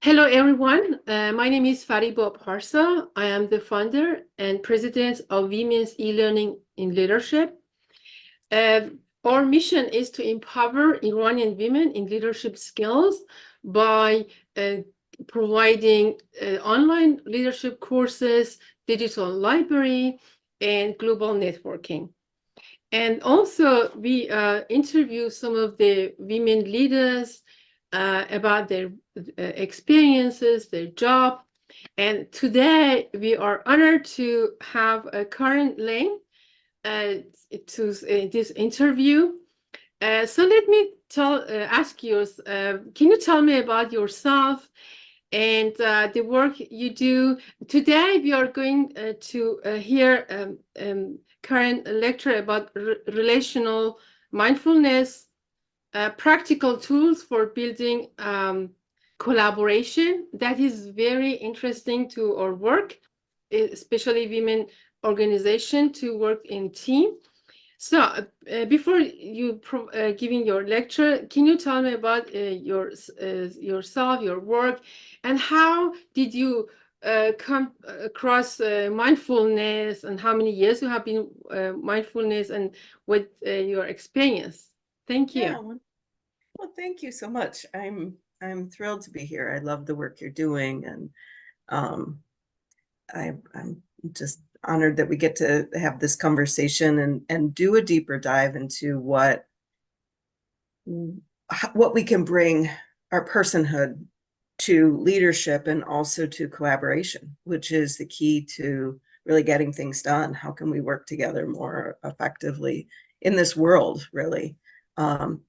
Hello, everyone. My name is Fariba Parsa. I am the founder and president of Women's E-Learning in Leadership. Uh, our mission is to empower Iranian women in leadership skills by providing online leadership courses, digital library, and global networking. And also, we interview some of the women leaders about their experiences, their job. And today, we are honored to have Karen Laing to this interview. So let me ask you, can you tell me about yourself and the work you do? Today, we are going to hear Karen lecture about relational mindfulness, practical tools for building collaboration. That is very interesting to our work, especially women organization to work in team. So before you giving your lecture, can you tell me about yourself, your work, and how did you come across mindfulness, and how many years you have been mindfulness, and what your experience? Thank Yeah, you. well, thank you so much. I'm thrilled to be here. I love the work you're doing, and um, I'm just honored that we get to have this conversation and do a deeper dive into what we can bring our personhood to leadership and also to collaboration, which is the key to really getting things done. How can we work together more effectively in this world, really?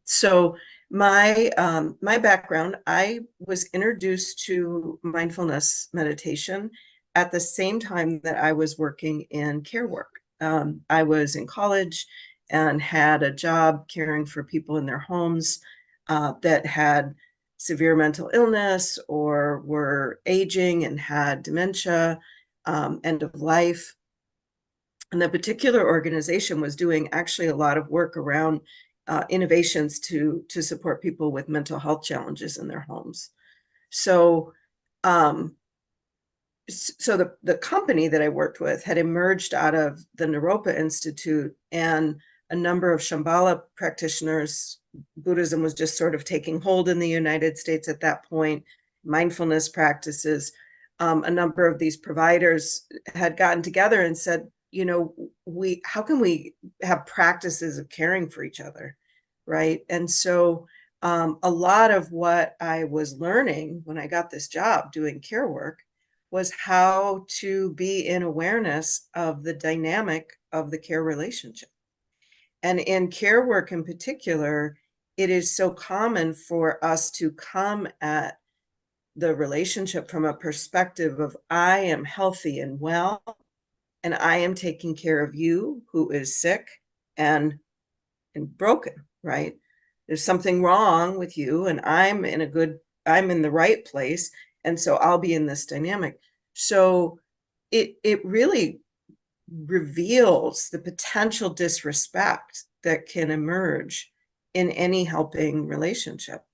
So my background, I was introduced to mindfulness meditation at the same time that I was working in care work. I was in college and had a job caring for people in their homes that had severe mental illness or were aging and had dementia, end of life. And the particular organization was doing actually a lot of work around innovations to support people with mental health challenges in their homes. So, um, so the company that I worked with had emerged out of the Naropa Institute, and a number of Shambhala practitioners. Buddhism was just sort of taking hold in the United States at that point, mindfulness practices. A number of these providers had gotten together and said, how can we have practices of caring for each other, right? And so a lot of what I was learning when I got this job doing care work was how to be in awareness of the dynamic of the care relationship. And in care work in particular, it is so common for us to come at the relationship from a perspective of I am healthy and well, and I am taking care of you who is sick and broken, right? There's something wrong with you, and I'm in the right place, and so I'll be in this dynamic. So it really reveals the potential disrespect that can emerge in any helping relationship.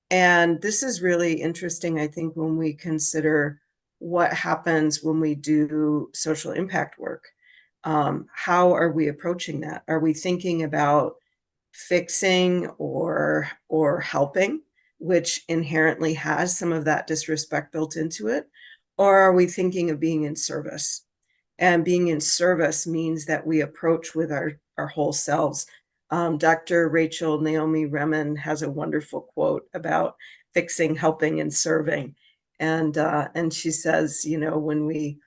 And this is really interesting, I think, when we consider what happens when we do social impact work. How are we approaching that? Are we thinking about fixing or helping, which inherently has some of that disrespect built into it? Or are we thinking of being in service? And being in service means that we approach with our whole selves. Dr. Rachel Naomi Remen has a wonderful quote about fixing, helping, and serving. And she says, when we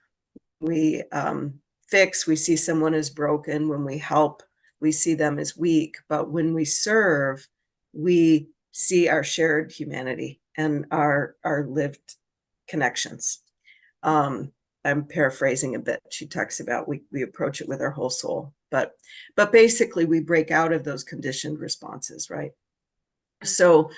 fix, we see someone as broken. When we help, we see them as weak. But when we serve, we see our shared humanity and our lived connections. I'm paraphrasing a bit. She talks about we approach it with our whole soul, but basically we break out of those conditioned responses, right? So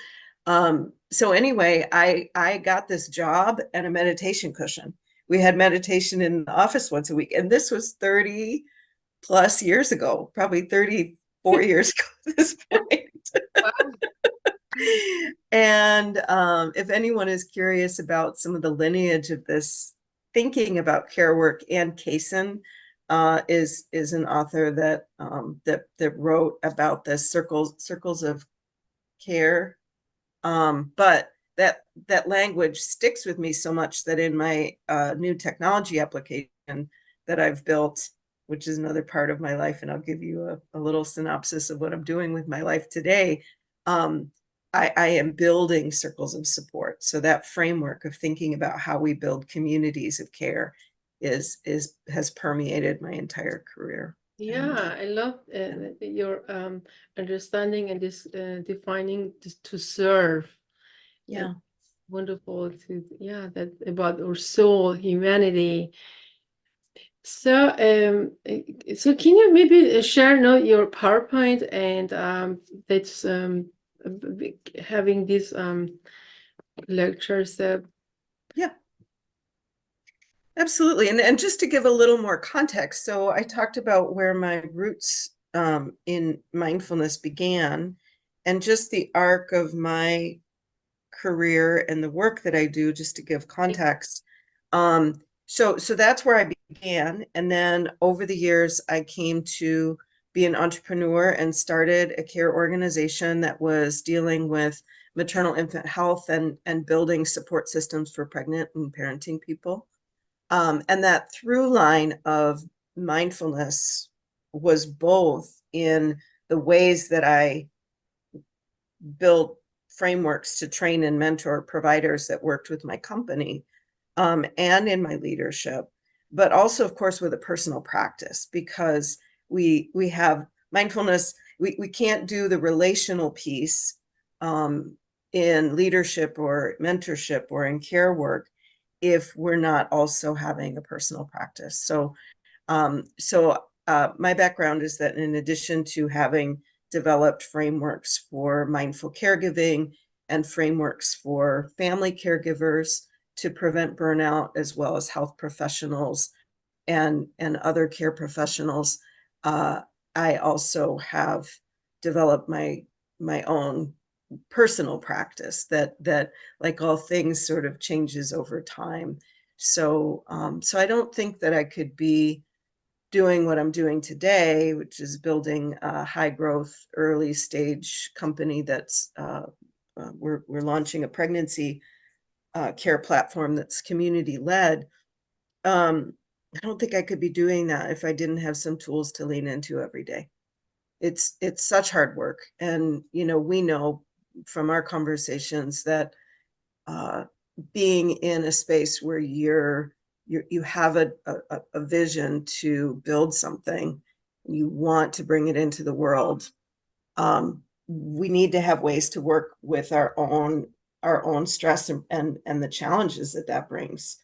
so anyway, I got this job and a meditation cushion. We had meditation in the office once a week, and this was 30 plus years ago, probably 34 years ago at this point. Wow. And if anyone is curious about some of the lineage of this thinking about care work, Ann Kaysen is an author that wrote about the circles of care. But that language sticks with me so much that in my new technology application that I've built, which is another part of my life, and I'll give you a little synopsis of what I'm doing with my life today. I am building circles of support. So that framework of thinking about how we build communities of care has permeated my entire career. Yeah, I love your understanding and this defining to serve. Yeah. Wonderful to, yeah, that about our soul, humanity. So can you maybe share now your PowerPoint and that's having these lectures? Yeah. Absolutely. And just to give a little more context, so I talked about where my roots in mindfulness began, and just the arc of my career and the work that I do, just to give context. So that's where I began. And then over the years, I came to be an entrepreneur and started a care organization that was dealing with maternal infant health and building support systems for pregnant and parenting people. And that through line of mindfulness was both in the ways that I built frameworks to train and mentor providers that worked with my company, and in my leadership, but also, of course, with a personal practice, because we have mindfulness. We can't do the relational piece in leadership or mentorship or in care work if we're not also having a personal practice. So my background is that in addition to having developed frameworks for mindful caregiving and frameworks for family caregivers to prevent burnout, as well as health professionals and other care professionals, uh, I also have developed my own personal practice that like all things sort of changes over time. So I don't think that I could be doing what I'm doing today, which is building a high growth early stage company that's we're launching a pregnancy care platform that's community led. I don't think I could be doing that if I didn't have some tools to lean into every day. It's such hard work, and we know from our conversations that uh, being in a space where you have a vision to build something, you want to bring it into the world. We need to have ways to work with our own stress and the challenges that brings.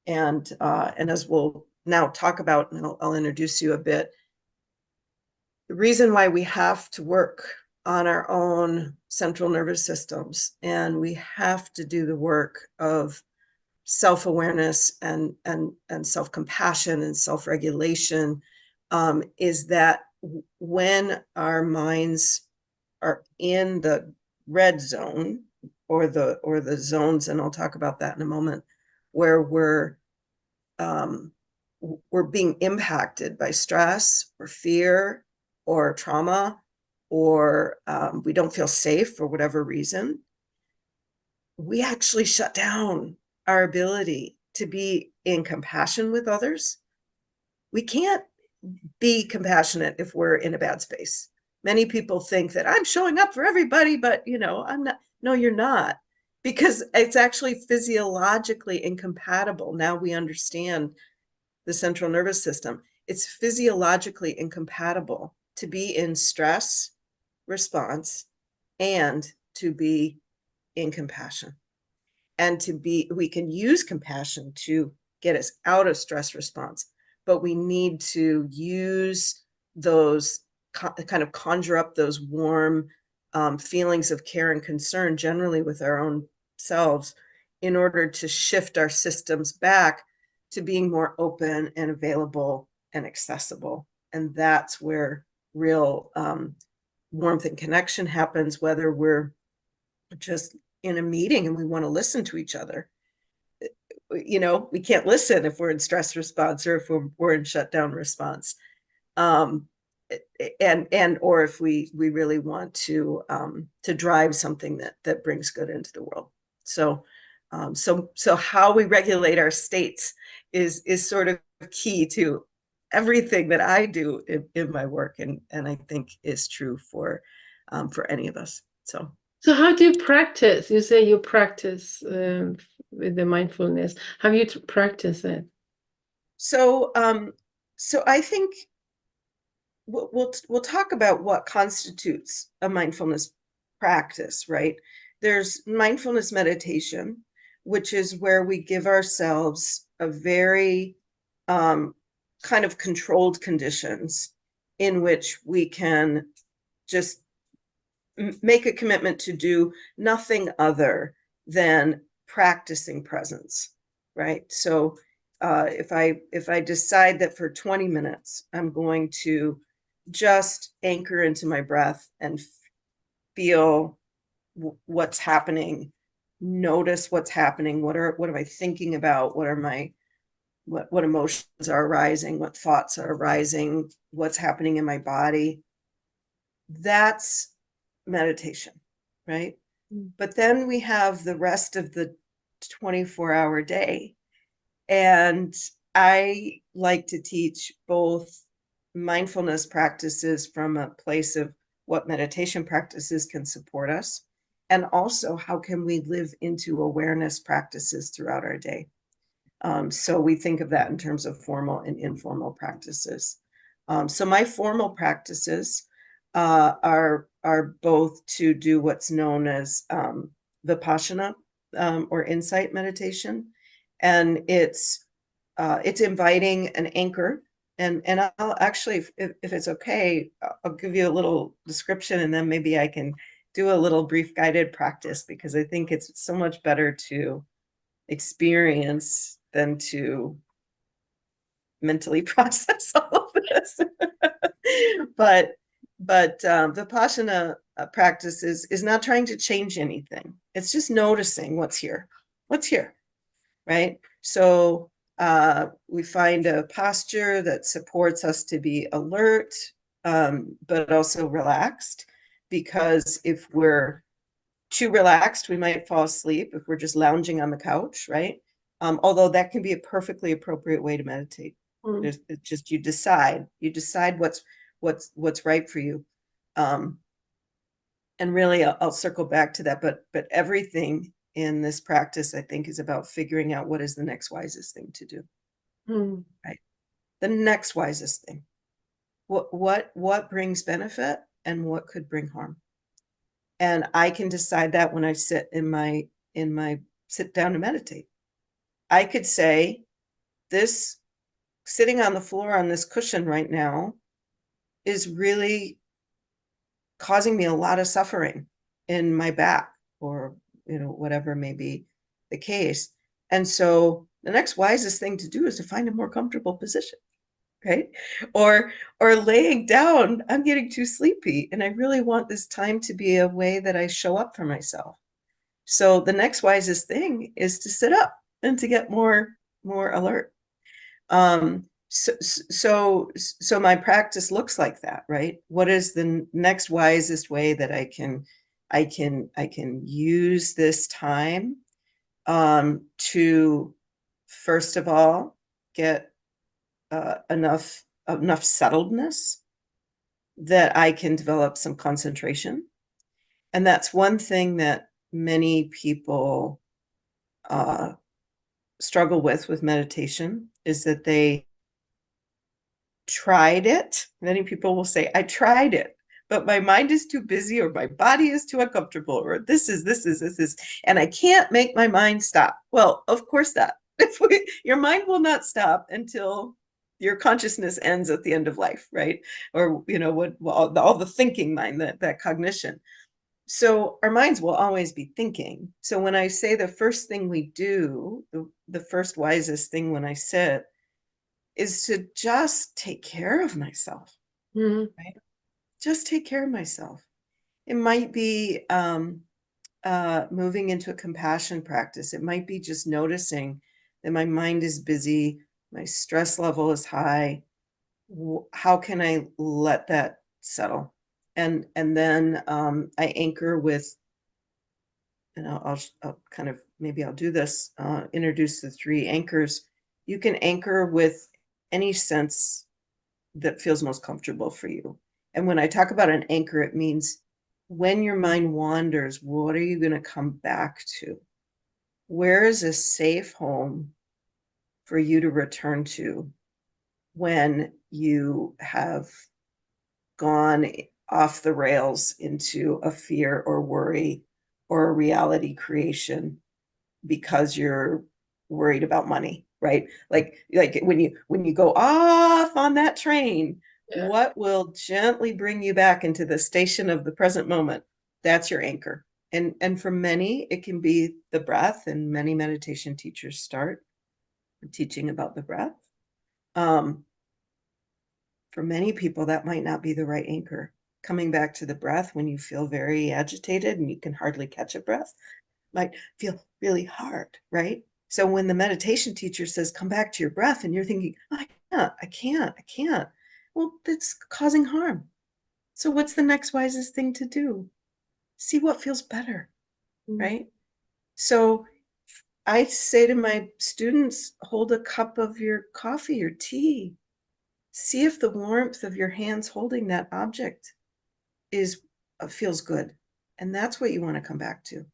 And as we'll now talk about, and I'll introduce you a bit, the reason why we have to work on our own central nervous systems, and we have to do the work of self-awareness and self-compassion and self-regulation, is that when our minds are in the red zone, or the zones, and I'll talk about that in a moment, where um, we're being impacted by stress or fear or trauma, or we don't feel safe for whatever reason, we actually shut down our ability to be in compassion with others. We can't be compassionate if we're in a bad space. Many people think that I'm showing up for everybody, but I'm not. No, you're not, because it's actually physiologically incompatible. Now we understand the central nervous system. It's physiologically incompatible to be in stress response and to be in compassion. And we can use compassion to get us out of stress response, but we need to use those kind of conjure up those warm feelings of care and concern, generally with our own selves, in order to shift our systems back to being more open and available and accessible. And that's where real warmth and connection happens, whether we're just in a meeting and we want to listen to each other. We can't listen if we're in stress response or if we're in shutdown response. And or if we really want to drive something that brings good into the world. So how we regulate our states is sort of key to everything that I do in my work, and I think is true for any of us. So how do you practice? You say you practice with the mindfulness. How do you practice it? So I think we'll talk about what constitutes a mindfulness practice, right? There's mindfulness meditation, which is where we give ourselves a very kind of controlled conditions in which we can just make a commitment to do nothing other than practicing presence, right? So if I decide that for 20 minutes I'm going to just anchor into my breath and feel what's happening, notice what's happening, what am I thinking about, what emotions are arising, what thoughts are arising, what's happening in my body. That's meditation, right? But then we have the rest of the 24-hour day. And I like to teach both mindfulness practices from a place of what meditation practices can support us, and also how can we live into awareness practices throughout our day. So we think of that in terms of formal and informal practices. So my formal practices are both to do what's known as Vipassana or insight meditation, and it's inviting an anchor. And I'll actually, if it's okay, I'll give you a little description, and then maybe I can do a little brief guided practice, because I think it's so much better to experience than to mentally process all of this. but Vipassana practice is not trying to change anything. It's just noticing what's here, right? So we find a posture that supports us to be alert, but also relaxed, because if we're too relaxed, we might fall asleep if we're just lounging on the couch, right? Although that can be a perfectly appropriate way to meditate. It's just you decide what's right for you. And really, I'll circle back to that, but everything in this practice, I think, is about figuring out what is the next wisest thing to do. Right? The next wisest thing. What brings benefit and what could bring harm. And I can decide that when I sit in my sit down to meditate. I could say, this sitting on the floor on this cushion right now is really causing me a lot of suffering in my back, or whatever may be the case. And so the next wisest thing to do is to find a more comfortable position, right? Or laying down, I'm getting too sleepy and I really want this time to be a way that I show up for myself. So the next wisest thing is to sit up and to get more alert. So my practice looks like that, right? What is the next wisest way that I can use this time to, first of all, get enough settledness that I can develop some concentration. And that's one thing that many people struggle with meditation, is that they tried it. Many people will say, I tried it, but my mind is too busy, or my body is too uncomfortable, or this is, and I can't make my mind stop. Well, of course not. Your mind will not stop until your consciousness ends at the end of life, right? Or, all the thinking mind, that cognition. So our minds will always be thinking. So when I say the first thing we do, the first wisest thing when I sit, is to just take care of myself, right? Just take care of myself. It might be moving into a compassion practice. It might be just noticing that my mind is busy, my stress level is high. How can I let that settle? And then I anchor with, and I'll kind of, maybe I'll do this, introduce the 3 anchors. You can anchor with any sense that feels most comfortable for you. And when I talk about an anchor, it means when your mind wanders, what are you going to come back to? Where is a safe home for you to return to when you have gone off the rails into a fear or worry or a reality creation because you're worried about money, right? Like when you go off on that train, Yeah. what will gently bring you back into the station of the present moment? That's your anchor. And for many, it can be the breath, and many meditation teachers start teaching about the breath. For many people, that might not be the right anchor. Coming back to the breath when you feel very agitated and you can hardly catch a breath might feel really hard, right? So when the meditation teacher says, come back to your breath, and you're thinking, oh, I can't. Well, that's causing harm. So what's the next wisest thing to do? See what feels better, Mm. right? So I say to my students, hold a cup of your coffee or tea. See if the warmth of your hands holding that object is feels good. And that's what you want to come back to.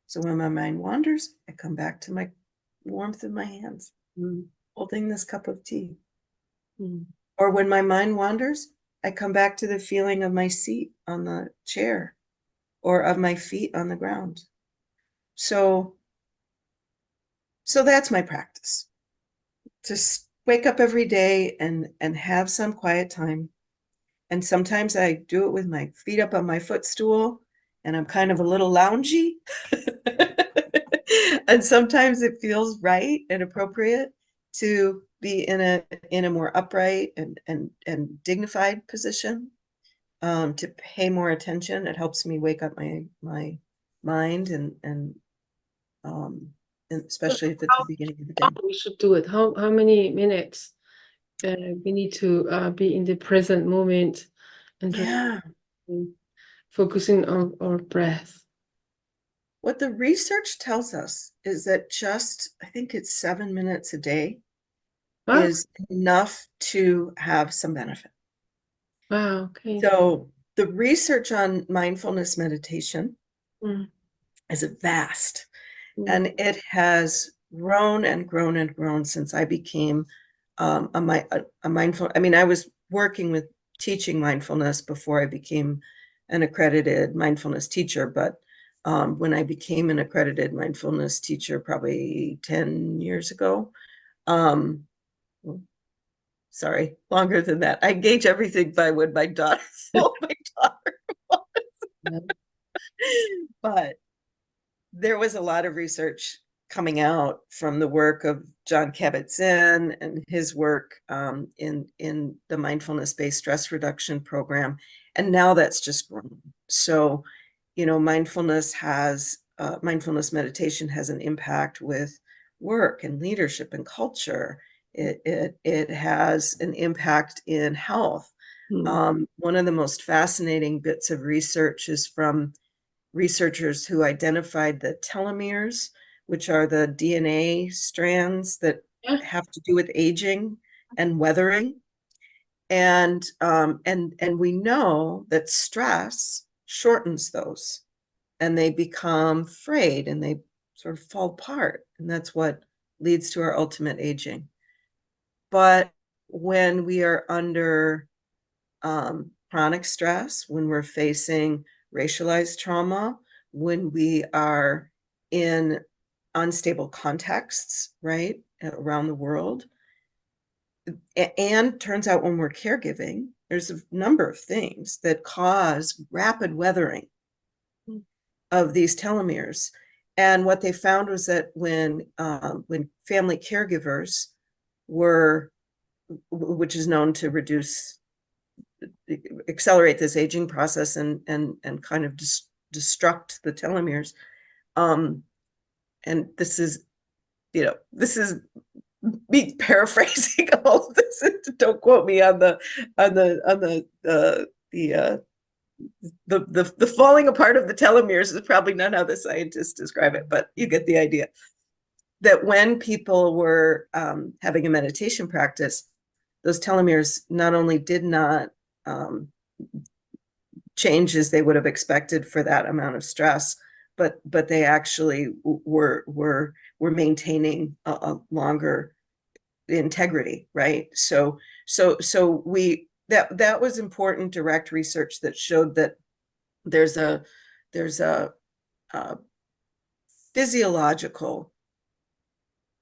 So when my mind wanders, I come back to my warmth of my hands, Mm. holding this cup of tea. Mm. Or when my mind wanders, I come back to the feeling of my seat on the chair or of my feet on the ground. So that's my practice. Just wake up every day and have some quiet time. And sometimes I do it with my feet up on my footstool and I'm kind of a little loungy. And sometimes it feels right and appropriate to be in a more upright and dignified position, to pay more attention. It helps me wake up my mind um, and So especially if it's the how beginning of the long day. we should do it? How many minutes we need to be in the present moment and Yeah. focusing on our breath? What the research tells us is that just, I think it's 7 minutes a day Ah, is enough to have some benefit. wow, okay. So the research on mindfulness meditation Mm. is vast, Mm. and it has grown and grown and grown since I became a mindful. I mean, I was working with teaching mindfulness before I became an accredited mindfulness teacher, but when I became an accredited mindfulness teacher, probably 10 years ago, um, sorry, longer than that. I gauge everything by when my daughter, my daughter, Yeah. but there was a lot of research coming out from the work of John Kabat-Zinn and his work in the Mindfulness Based Stress Reduction program, and now that's just grown. So, mindfulness meditation has an impact with work and leadership and culture. It has an impact in health. Mm. One of the most fascinating bits of research is from researchers who identified the telomeres, which are the DNA strands that Yeah. have to do with aging and weathering. And we know that stress shortens those, and they become frayed and they sort of fall apart. And that's what leads to our ultimate aging. But when we are under chronic stress, when we're facing racialized trauma, when we are in unstable contexts, right, around the world. And turns out when we're caregiving, there's a number of things that cause rapid weathering of these telomeres. And what they found was that when family caregivers were, which is known to accelerate this aging process and kind of just destruct the telomeres. And this is me paraphrasing all of this. Don't quote me on the falling apart of the telomeres is probably not how the scientists describe it, but you get the idea. That when people were having a meditation practice, those telomeres not only did not change as they would have expected for that amount of stress, but they actually were maintaining a longer integrity, right? So we that was important direct research that showed that there's a physiological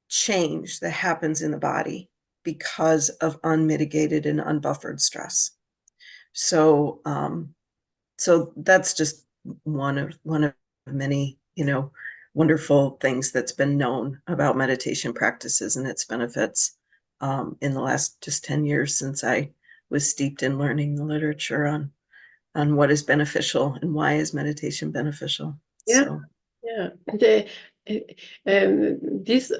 change that happens in the body because of unmitigated and unbuffered stress. So so that's just one of many, wonderful things that's been known about meditation practices and its benefits in the last just 10 years since I was steeped in learning the literature on what is beneficial and why is meditation beneficial. Yeah. So Yeah, this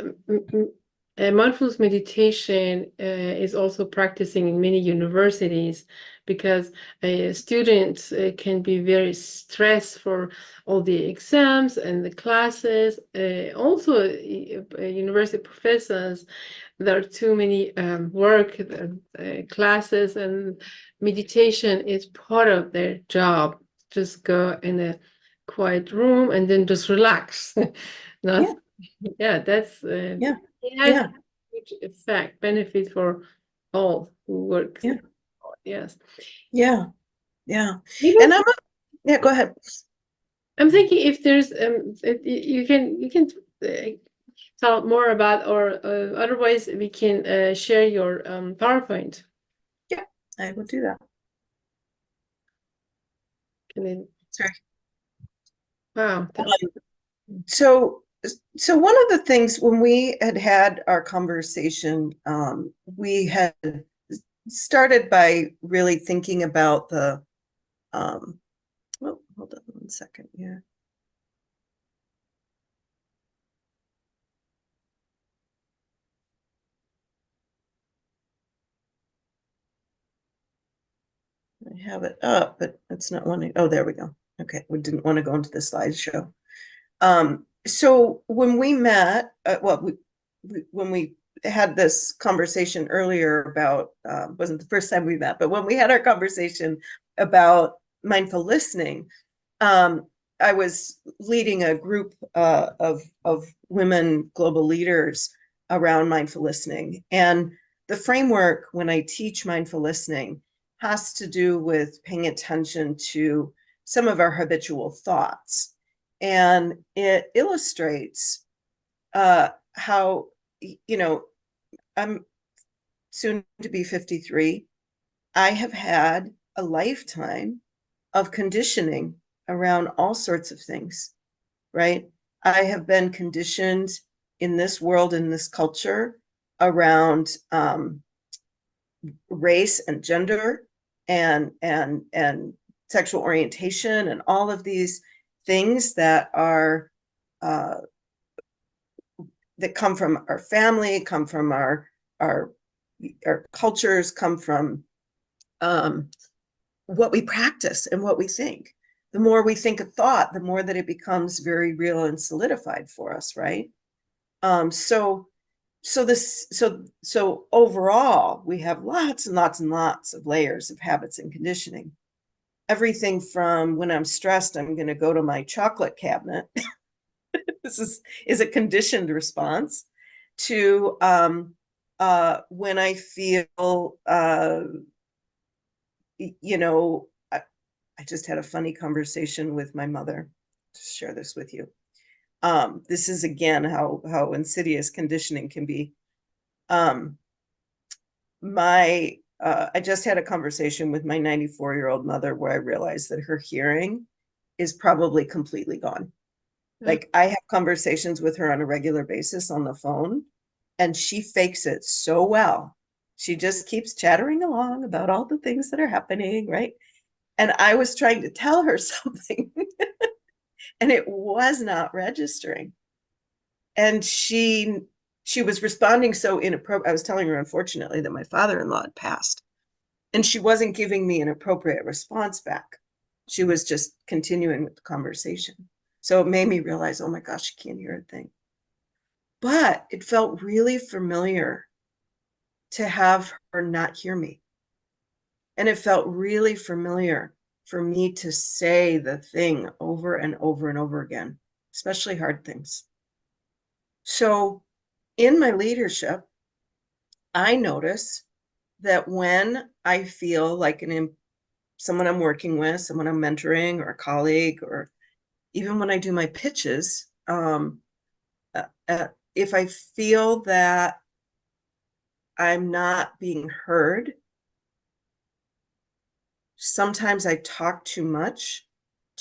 mindfulness meditation is also practicing in many universities because students can be very stressed for all the exams and the classes. Also, university professors, there are too many work classes, and meditation is part of their job. Just go in a quiet room and then just relax. Not, that's yeah, it has yeah, a huge effect, benefit for all who work. yeah, Yes. yeah, yeah. Maybe And go ahead. I'm thinking if there's you can tell more about, or otherwise we can share your PowerPoint. Yeah, I will do that. Sorry. Wow. So one of the things when we had our conversation, we had started by really thinking about the well, hold on one second. Yeah. I have it up, but it's not wanting. Oh, there we go. Okay, we didn't want to go into the slideshow. So when we met, when we had this conversation earlier about, wasn't the first time we met, but when we had our conversation about mindful listening, I was leading a group of women global leaders around mindful listening. And the framework when I teach mindful listening has to do with paying attention to some of our habitual thoughts. And it illustrates how, I'm soon to be 53. I have had a lifetime of conditioning around all sorts of things, right? I have been conditioned in this world, in this culture, around race and gender and sexual orientation and all of these things that are that come from our family, come from our cultures, come from what we practice and what we think. The more we think a thought, the more that it becomes very real and solidified for us, right? So overall, we have lots and lots and lots of layers of habits and conditioning. Everything from when I'm stressed, I'm going to go to my chocolate cabinet. This is a conditioned response to when I feel, I just had a funny conversation with my mother to share this with you. This is again how insidious conditioning can be. I just had a conversation with my 94-year-old mother where I realized that her hearing is probably completely gone. Like, I have conversations with her on a regular basis on the phone, and she fakes it so well. She just keeps chattering along about all the things that are happening, right? And I was trying to tell her something. and it was not registering. And she was responding so inappropriate. I was telling her, unfortunately, that my father-in-law had passed, and she wasn't giving me an appropriate response back. She was just continuing with the conversation. So it made me realize, oh my gosh, she can't hear a thing. But it felt really familiar to have her not hear me. And it felt really familiar for me to say the thing over and over and over again, especially hard things. So in my leadership, I notice that when I feel like someone I'm working with, someone I'm mentoring, or a colleague, or even when I do my pitches, if I feel that I'm not being heard, sometimes I talk too much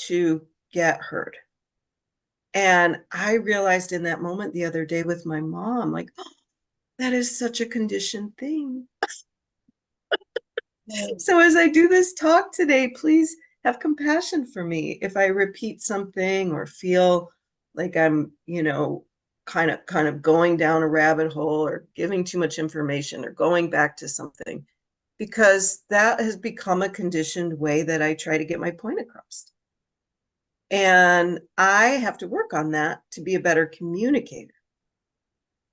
to get heard. And I realized in that moment the other day with my mom, like, oh, that is such a conditioned thing. So as I do this talk today, please have compassion for me if I repeat something or feel like I'm, kind of going down a rabbit hole or giving too much information or going back to something, because that has become a conditioned way that I try to get my point across. And I have to work on that to be a better communicator.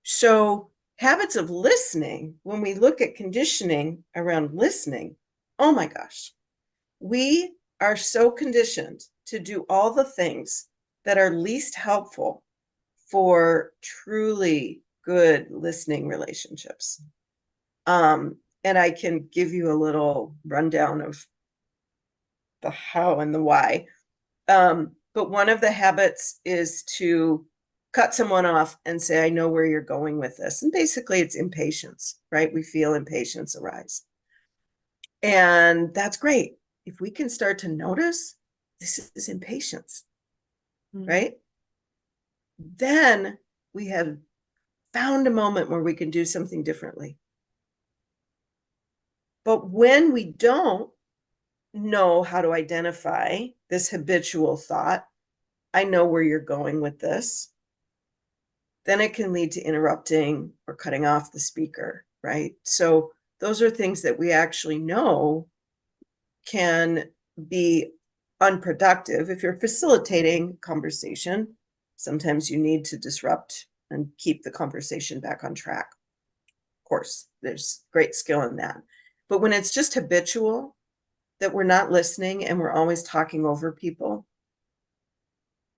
So habits of listening, when we look at conditioning around listening, oh my gosh, we are so conditioned to do all the things that are least helpful for truly good listening relationships. And I can give you a little rundown of the how and the why. But one of the habits is to cut someone off and say, I know where you're going with this. And basically it's impatience, right? We feel impatience arise. And that's great. If we can start to notice this is impatience, right? Then we have found a moment where we can do something differently. But when we don't know how to identify this habitual thought, I know where you're going with this, then it can lead to interrupting or cutting off the speaker, right? So those are things that we actually know can be unproductive. If you're facilitating conversation, sometimes you need to disrupt and keep the conversation back on track. Of course, there's great skill in that. But when it's just habitual, that we're not listening and we're always talking over people,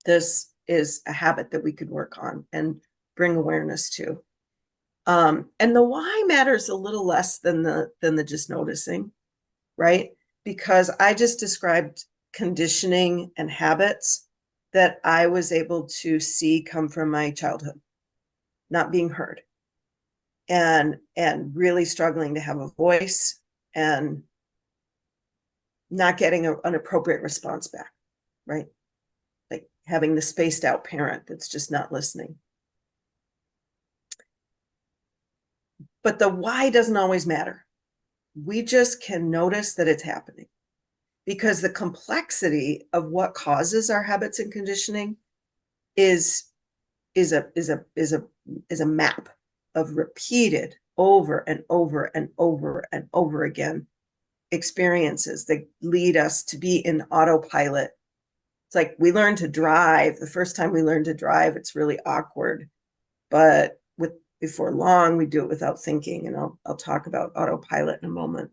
this is a habit that we could work on and bring awareness to. And the why matters a little less than the just noticing, right? Because I just described conditioning and habits that I was able to see come from my childhood, not being heard, and really struggling to have a voice and not getting an appropriate response back, right? Like having the spaced out parent that's just not listening. But the why doesn't always matter. We just can notice that it's happening, because the complexity of what causes our habits and conditioning is a map of repeated over and over and over and over again experiences that lead us to be in autopilot. It's like we learn to drive. The first time we learn to drive, it's really awkward, but before long, we do it without thinking. And I'll talk about autopilot in a moment.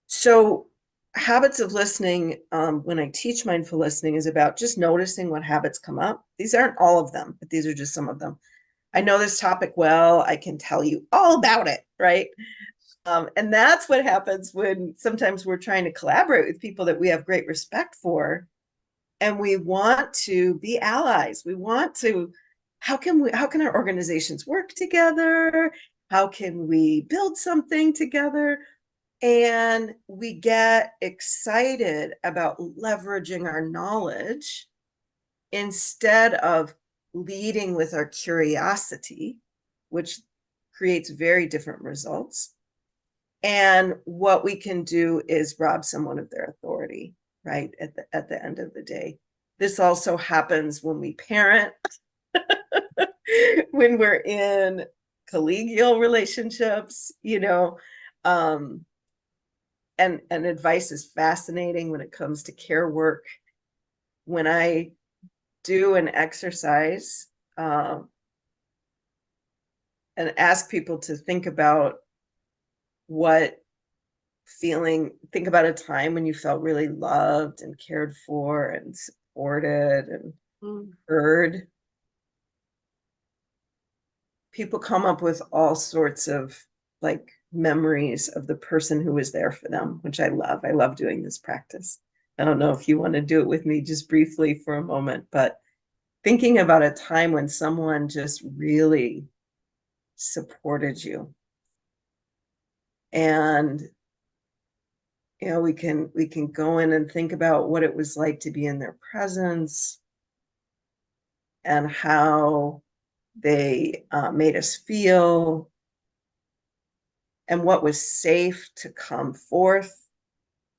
So habits of listening, when I teach mindful listening, is about just noticing what habits come up. These aren't all of them, but these are just some of them. I know this topic well. I can tell you all about it, right? And that's what happens when sometimes we're trying to collaborate with people that we have great respect for, and we want to be allies. We want to, how can our organizations work together? How can we build something together? And we get excited about leveraging our knowledge instead of leading with our curiosity, which creates very different results. And what we can do is rob someone of their authority, right? At the end of the day. This also happens when we parent, when we're in collegial relationships, and advice is fascinating when it comes to care work. When I do an exercise and ask people to think about think about a time when you felt really loved and cared for and supported and heard. People come up with all sorts of like memories of the person who was there for them, which I love. I love doing this practice. I don't know if you want to do it with me just briefly for a moment, but thinking about a time when someone just really supported you. And we can go in and think about what it was like to be in their presence and how they made us feel and what was safe to come forth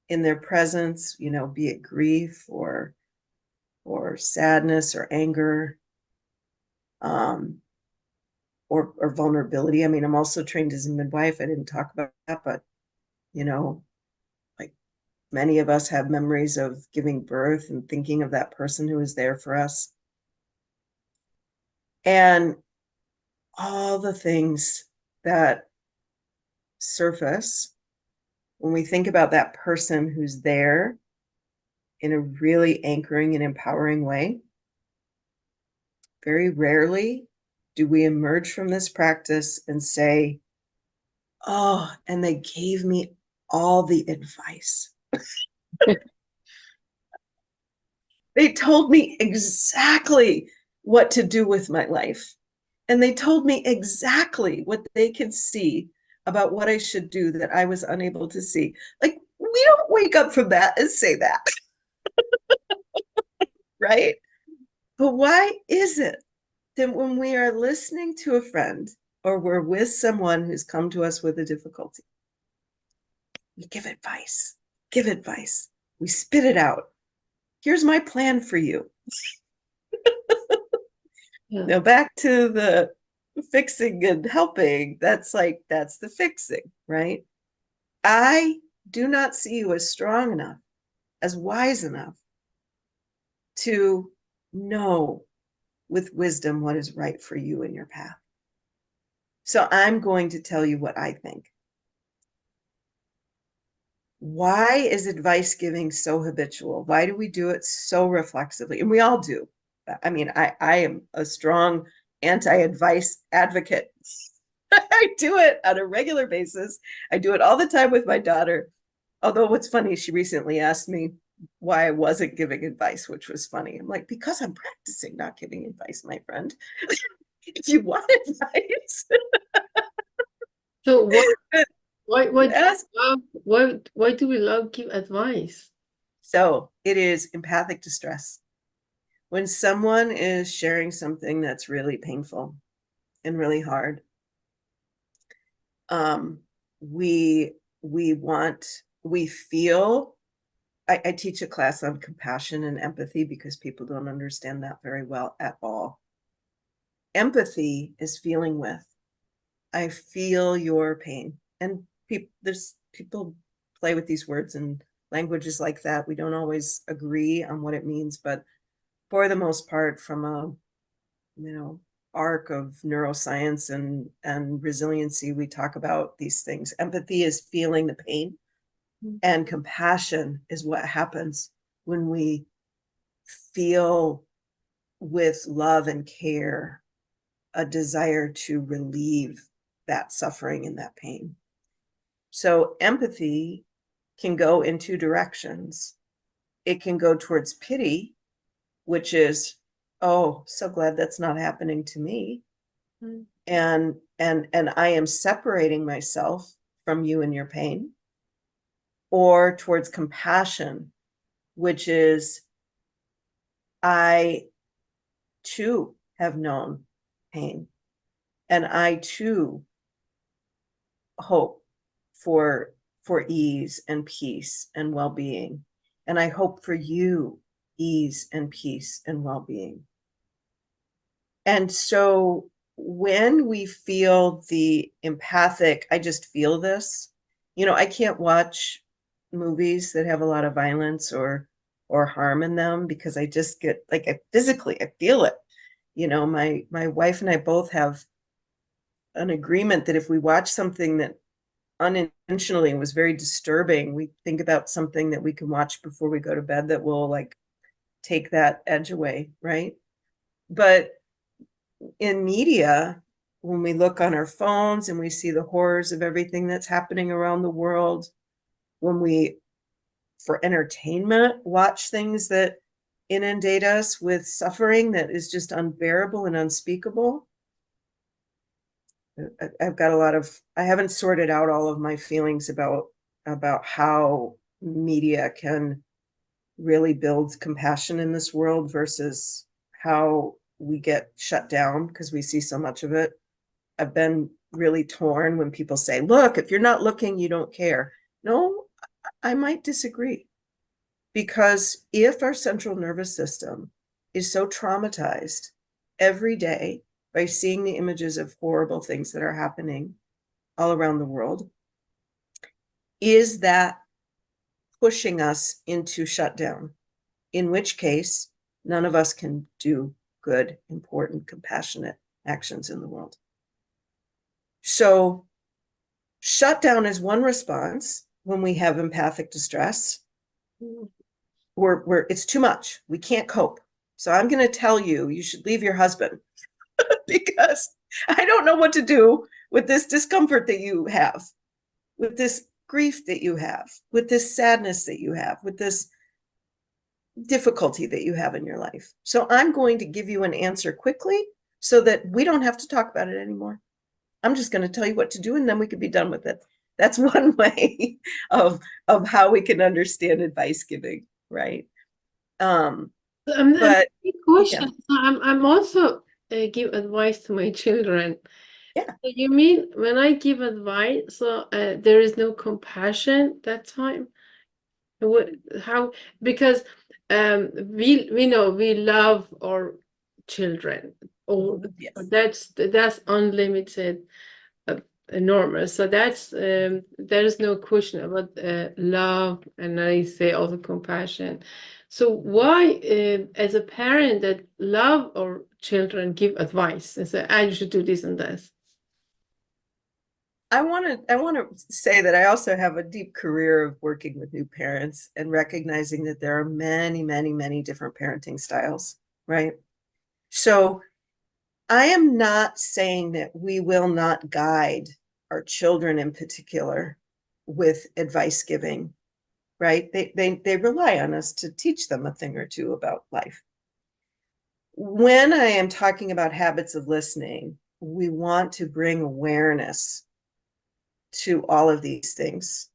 in their presence, be it grief or sadness or anger, or vulnerability. I mean, I'm also trained as a midwife. I didn't talk about that, but like many of us have memories of giving birth and thinking of that person who was there for us. And all the things that surface when we think about that person who's there in a really anchoring and empowering way. Very rarely do we emerge from this practice and say, oh, and they gave me all the advice. They told me exactly what to do with my life. And they told me exactly what they could see about what I should do that I was unable to see. Like, we don't wake up from that and say that, right? But why is it that when we are listening to a friend or we're with someone who's come to us with a difficulty, we give advice, we spit it out. Here's my plan for you. Yeah. Now back to the fixing and helping, that's the fixing, right? I do not see you as strong enough, as wise enough to know with wisdom what is right for you in your path. So I'm going to tell you what I think. Why is advice giving so habitual? Why do we do it so reflexively? And we all do. I mean, I am a strong anti-advice advocate. I do it on a regular basis. I do it all the time with my daughter. Although what's funny, she recently asked me why I wasn't giving advice, which was funny. I'm like, because I'm practicing not giving advice, my friend. If you want advice. So why Ask. why do we love give advice? So it is empathic distress. When someone is sharing something that's really painful and really hard, we feel. I teach a class on compassion and empathy because people don't understand that very well at all. Empathy is feeling with. I feel your pain. And people play with these words and languages like that. We don't always agree on what it means, but for the most part, from a arc of neuroscience and resiliency, we talk about these things. Empathy is feeling the pain, and compassion is what happens when we feel with love and care a desire to relieve that suffering and that pain. So empathy can go in two directions. It can go towards pity, which is, oh, so glad that's not happening to me. Mm-hmm. And I am separating myself from you and your pain. Or towards compassion, which is, I too have known pain, and I too hope for ease and peace and well-being, and I hope for you ease and peace and well-being. And so when we feel the empathic, I just feel this, I can't watch movies that have a lot of violence or harm in them, because I just get like, I feel it. My wife and I both have an agreement that if we watch something that unintentionally was very disturbing, we think about something that we can watch before we go to bed that will like take that edge away, right? But in media, when we look on our phones and we see the horrors of everything that's happening around the world, when we, for entertainment, watch things that inundate us with suffering that is just unbearable and unspeakable, I haven't sorted out all of my feelings about how media can really build compassion in this world versus how we get shut down because we see so much of it. I've been really torn when people say, look, if you're not looking, you don't care. No, I might disagree, because if our central nervous system is so traumatized every day by seeing the images of horrible things that are happening all around the world, is that pushing us into shutdown? In which case, none of us can do good, important, compassionate actions in the world. So shutdown is one response when we have empathic distress. It's too much. We can't cope. So I'm going to tell you, you should leave your husband because I don't know what to do with this discomfort that you have, with this grief that you have, with this sadness that you have, with this difficulty that you have in your life. So I'm going to give you an answer quickly so that we don't have to talk about it anymore. I'm just going to tell you what to do, and then we could be done with it. That's one way of how we can understand advice giving, right? But Question. yeah, I'm also give advice to my children. yeah. So you mean when I give advice, so there is no compassion that time? How? Because we know we love our children, or Yes. that's unlimited, uh, enormous. So that's there is no question about love, and I say also compassion. So why, as a parent that love our children, give advice and say, "Ah, you should do this and this." I want to say that I also have a deep career of working with new parents and recognizing that there are many, many, many different parenting styles, right? So I am not saying that we will not guide our children in particular with advice giving, right? They rely on us to teach them a thing or two about life. When I am talking about habits of listening, we want to bring awareness to all of these things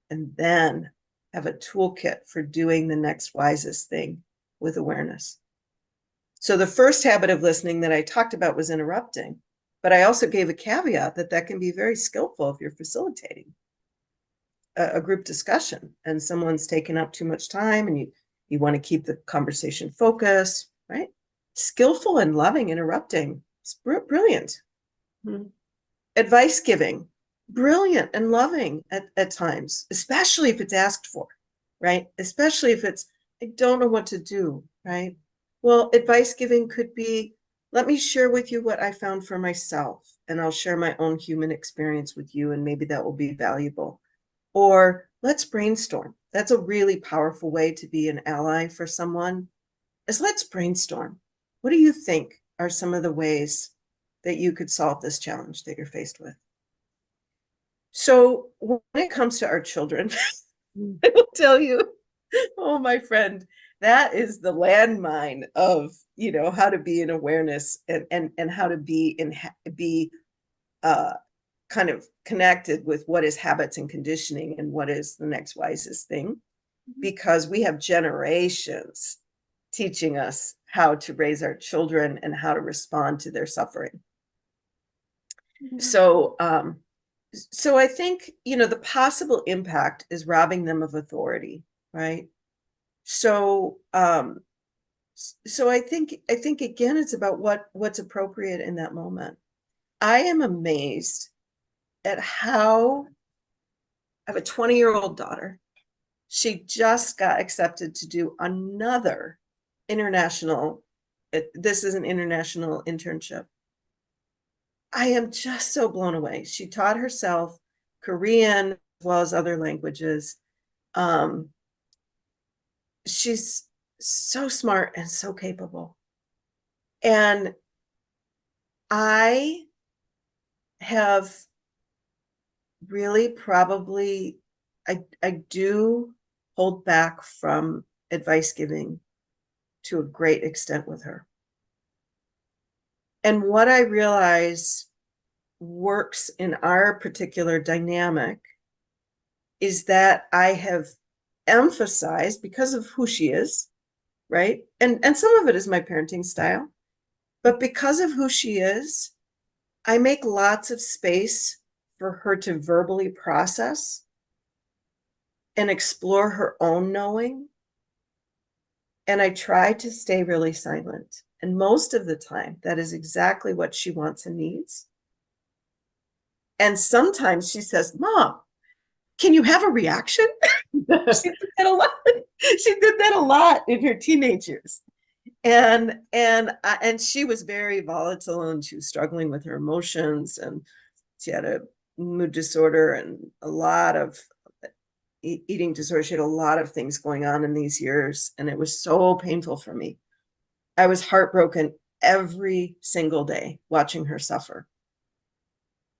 and then have a toolkit for doing the next wisest thing with awareness. So the first habit of listening that I talked about was interrupting, but I also gave a caveat that that can be very skillful if you're facilitating a group discussion and someone's taken up too much time and you want to keep the conversation focused, right? Skillful and loving interrupting. It's brilliant. Mm. Advice giving, brilliant and loving at times, especially if it's asked for, right? Especially if it's, I don't know what to do, right? Well, advice giving could be, let me share with you what I found for myself, and I'll share my own human experience with you, and maybe that will be valuable. Or let's brainstorm. That's a really powerful way to be an ally for someone, is let's brainstorm. What do you think are some of the ways that you could solve this challenge that you're faced with? So when it comes to our children, I will tell you, oh, my friend, that is the landmine of, how to be in awareness and how to be uh, kind of connected with what is habits and conditioning and what is the next wisest thing, because we have generations teaching us how to raise our children and how to respond to their suffering. So I think, the possible impact is robbing them of authority, right? So so I think again it's about what's appropriate in that moment. I am amazed at how I have a 20-year-old daughter. She just got accepted to do another international, this is an international internship. I am just so blown away. She taught herself Korean as well as other languages. Um, she's so smart and so capable. And I have really probably, I do hold back from advice giving to a great extent with her. And what I realize works in our particular dynamic is that I have emphasized, because of who she is, right? And some of it is my parenting style, but because of who she is, I make lots of space for her to verbally process and explore her own knowing. And I try to stay really silent. And most of the time, that is exactly what she wants and needs. And sometimes she says, Mom, can you have a reaction? She did that a lot. She did that a lot in her teenage years. And she was very volatile, and she was struggling with her emotions, and she had a mood disorder and a lot of eating disorder. She had a lot of things going on in these years, and it was so painful for me. I was heartbroken every single day watching her suffer.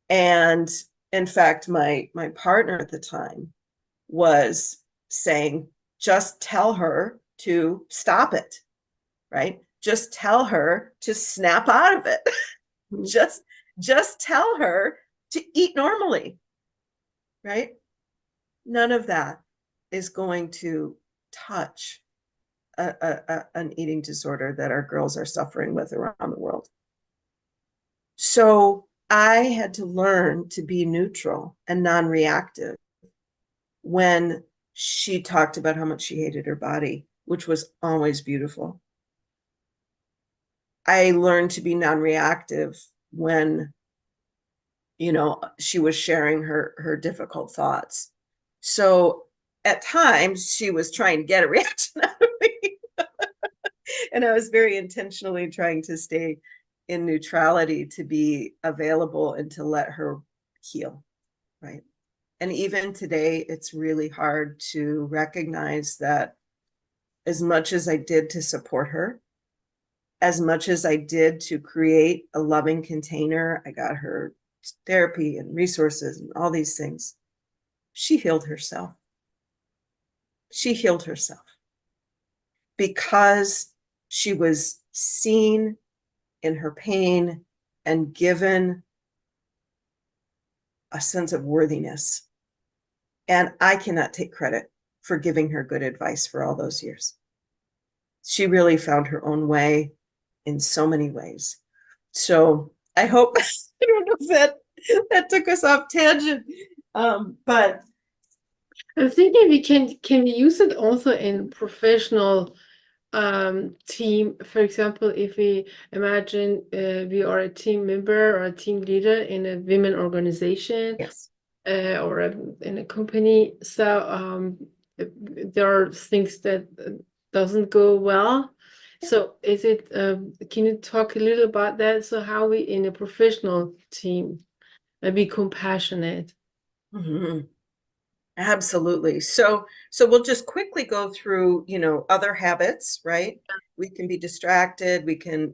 And in fact, my partner at the time was saying, just tell her to stop it, right? Just tell her to snap out of it. just tell her to eat normally, right? None of that is going to touch an eating disorder that our girls are suffering with around the world. So I had to learn to be neutral and non-reactive when she talked about how much she hated her body, which was always beautiful. I learned to be non-reactive when, she was sharing her difficult thoughts. So at times she was trying to get a reaction out of me. And I was very intentionally trying to stay in neutrality, to be available and to let her heal, right? And even today, it's really hard to recognize that as much as I did to support her, as much as I did to create a loving container, I got her therapy and resources and all these things, she healed herself. She healed herself because she was seen in her pain and given a sense of worthiness. And I cannot take credit for giving her good advice for all those years. She really found her own way in so many ways. So I hope, I don't know if that took us off tangent, but I'm thinking we use it also in professional team. For example, if we imagine we are a team member or a team leader in a women organization, yes, or in a company, so there are things that doesn't go well. So is it can you talk a little about that? So how we in a professional team be compassionate? mm-hmm. Absolutely. So we'll just quickly go through, other habits, right? We can be distracted. We can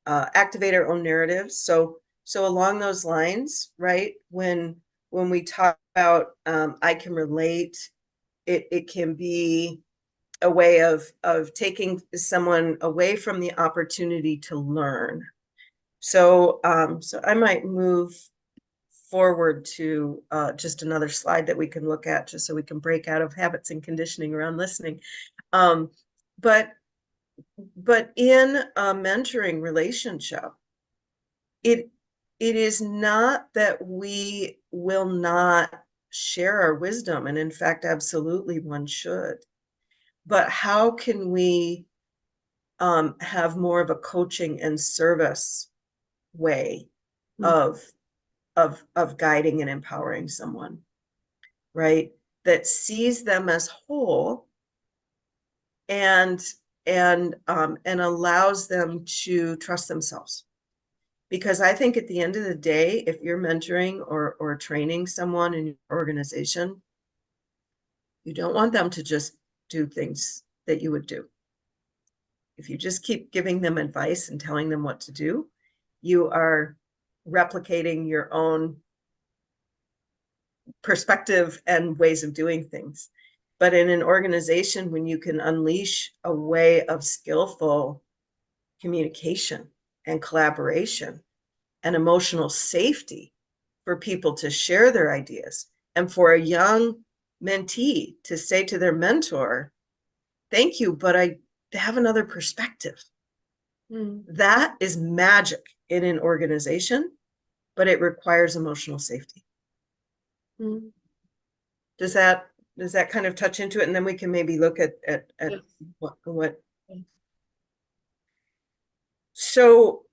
activate our own narratives. So along those lines, right? When we talk about I can relate, it can be a way of taking someone away from the opportunity to learn. So so I might move forward to just another slide that we can look at, just so we can break out of habits and conditioning around listening. Um, but in a mentoring relationship, it is not that we will not share our wisdom, and in fact, absolutely one should. but how can we have more of a coaching and service way of guiding and empowering someone, right? That sees them as whole and allows them to trust themselves. Because I think at the end of the day, if you're mentoring or training someone in your organization, you don't want them to just do things that you would do. If you just keep giving them advice and telling them what to do, you are replicating your own perspective and ways of doing things. But in an organization, when you can unleash a way of skillful communication and collaboration and emotional safety for people to share their ideas, and for a young mentee to say to their mentor, thank you, but I have another perspective. That is magic in an organization, but it requires emotional safety. Does that kind of touch into it? And then we can maybe look at yes. what. So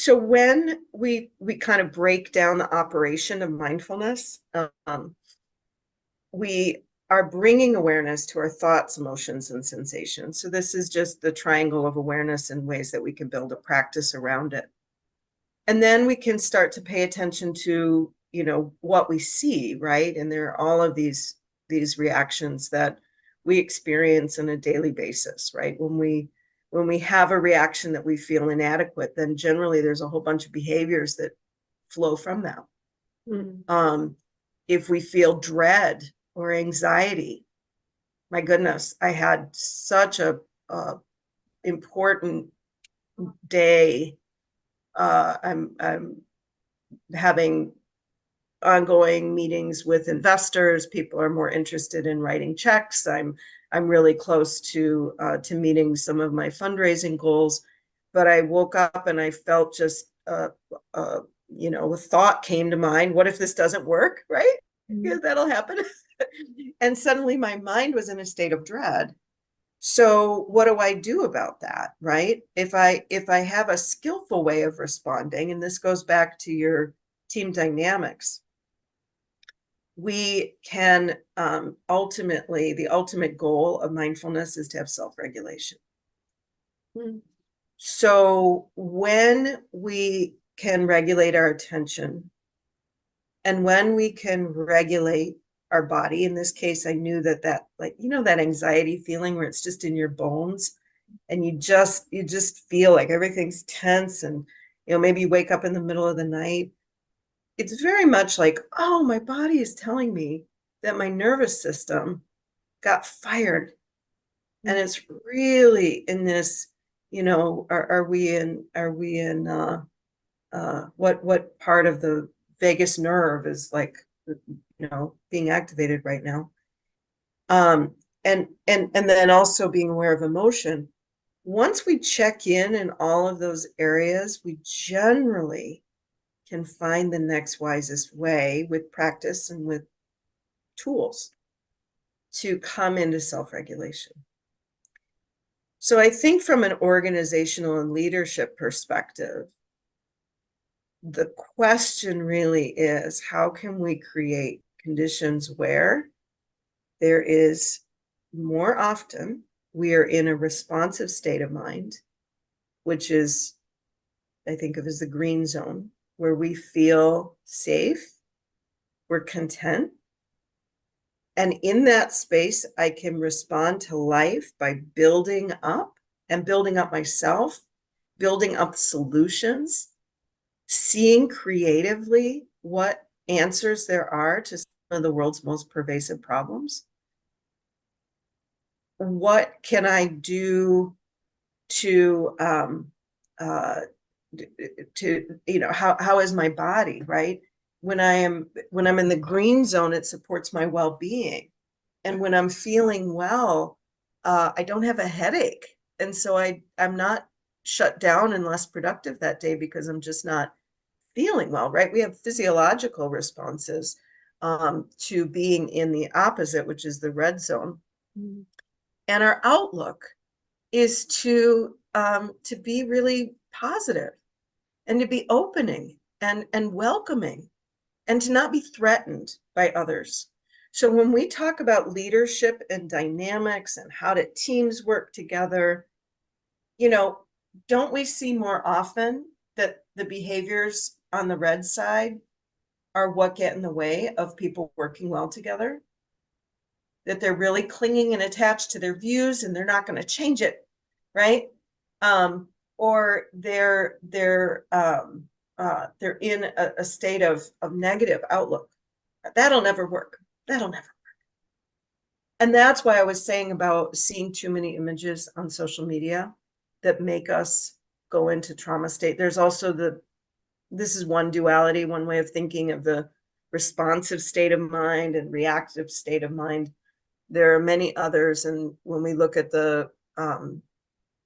when we kind of break down the operation of mindfulness, we are bringing awareness to our thoughts, emotions, and sensations. So this is just the triangle of awareness and ways that we can build a practice around it. And then we can start to pay attention to, what we see, right? And there are all of these reactions that we experience on a daily basis, right? When we have a reaction that we feel inadequate, then generally there's a whole bunch of behaviors that flow from that. If we feel dread or anxiety, my goodness, I had such a important day. I'm having ongoing meetings with investors. People are more interested in writing checks. I'm really close to meeting some of my fundraising goals. But I woke up and I felt just a thought came to mind. What if this doesn't work? Right? Yeah, that'll happen. And suddenly my mind was in a state of dread. So what do I do about that, right? If I have a skillful way of responding, and this goes back to your team dynamics, we can ultimately, the ultimate goal of mindfulness is to have self-regulation. So when we can regulate our attention, and when we can regulate our body, in this case, I knew that that anxiety feeling where it's just in your bones and you just feel like everything's tense, and maybe you wake up in the middle of the night. It's very much like, oh, my body is telling me that my nervous system got fired. And it's really in this, are we in what part of the vagus nerve is being activated right now. And then also being aware of emotion. Once we check in all of those areas, we generally can find the next wisest way with practice and with tools to come into self-regulation. So I think from an organizational and leadership perspective, the question really is, how can we create conditions where there is more often we are in a responsive state of mind, which is, I think of as the green zone, where we feel safe, we're content. And in that space, I can respond to life by building up myself, building up solutions, seeing creatively what answers there are to some of the world's most pervasive problems. What can I do to how is my body, right? When I'm in the green zone, it supports my well-being. And when I'm feeling well, I don't have a headache. And so I'm not shut down and less productive that day because I'm just not feeling well, right? We have physiological responses to being in the opposite, which is the red zone. And our outlook is to be really positive and to be opening and welcoming and to not be threatened by others. So when we talk about leadership and dynamics and how do teams work together, don't we see more often that the behaviors on the red side are what get in the way of people working well together? That they're really clinging and attached to their views and they're not going to change it, right? Or they're in a state of negative outlook. That'll never work. That'll never. And that's why I was saying about seeing too many images on social media that make us go into trauma state. There's also this is one duality, one way of thinking of the responsive state of mind and reactive state of mind. There are many others. And when we look at the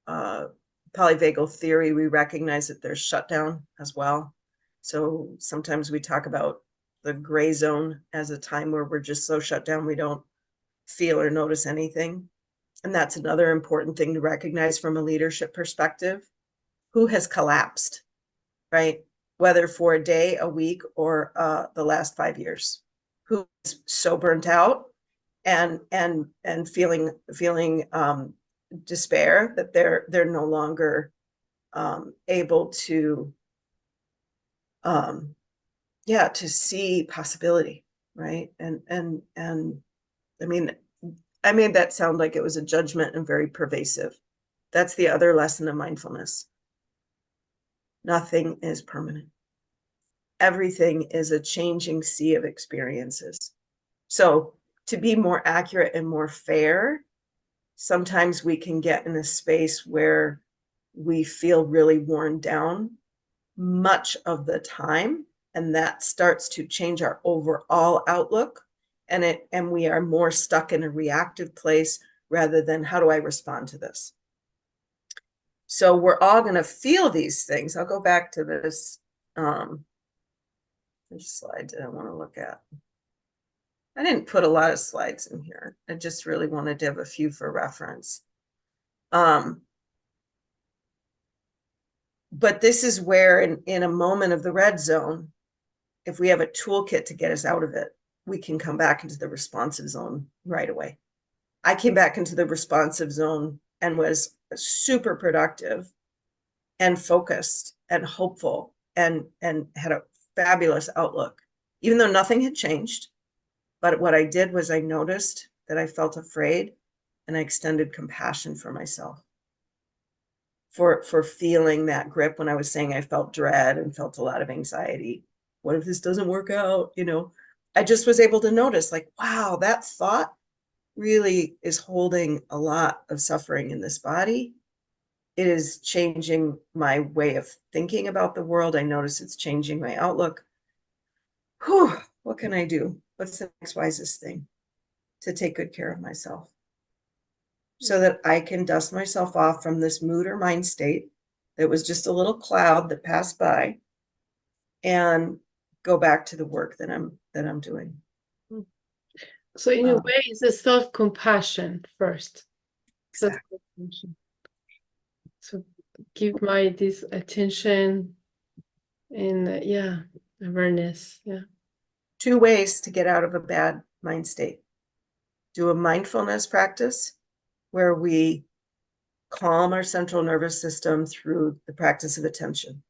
polyvagal theory, we recognize that there's shutdown as well. So sometimes we talk about the gray zone as a time where we're just so shut down we don't feel or notice anything. And that's another important thing to recognize from a leadership perspective. Who has collapsed, right? Whether for a day, a week, or the last 5 years. Who is so burnt out and feeling despair that they're no longer able to to see possibility, right? And I made that sound like it was a judgment and very pervasive. That's the other lesson of mindfulness. Nothing is permanent. Everything is a changing sea of experiences. So to be more accurate and more fair, sometimes we can get in a space where we feel really worn down much of the time, and that starts to change our overall outlook, and we are more stuck in a reactive place rather than how do I respond to this. So we're all going to feel these things. I'll go back to this slide that I want to look at. I didn't put a lot of slides in here. I just really wanted to have a few for reference. But this is where in a moment of the red zone, if we have a toolkit to get us out of it, we can come back into the responsive zone right away. I came back into the responsive zone and was super productive and focused and hopeful and had a fabulous outlook, even though nothing had changed. But what I did was I noticed that I felt afraid and I extended compassion for myself for feeling that grip when I was saying I felt dread and felt a lot of anxiety. What if this doesn't work out? I just was able to notice like, wow, that thought really is holding a lot of suffering in this body. It is changing my way of thinking about the world. I notice it's changing my outlook. Whew, what can I do? What's the next wisest thing? To take good care of myself so that I can dust myself off from this mood or mind state that was just a little cloud that passed by and go back to the work that I'm doing. So in a way, it's a self-compassion first. Exactly. So give this attention and awareness. Yeah. 2 ways to get out of a bad mind state. Do a mindfulness practice where we calm our central nervous system through the practice of attention.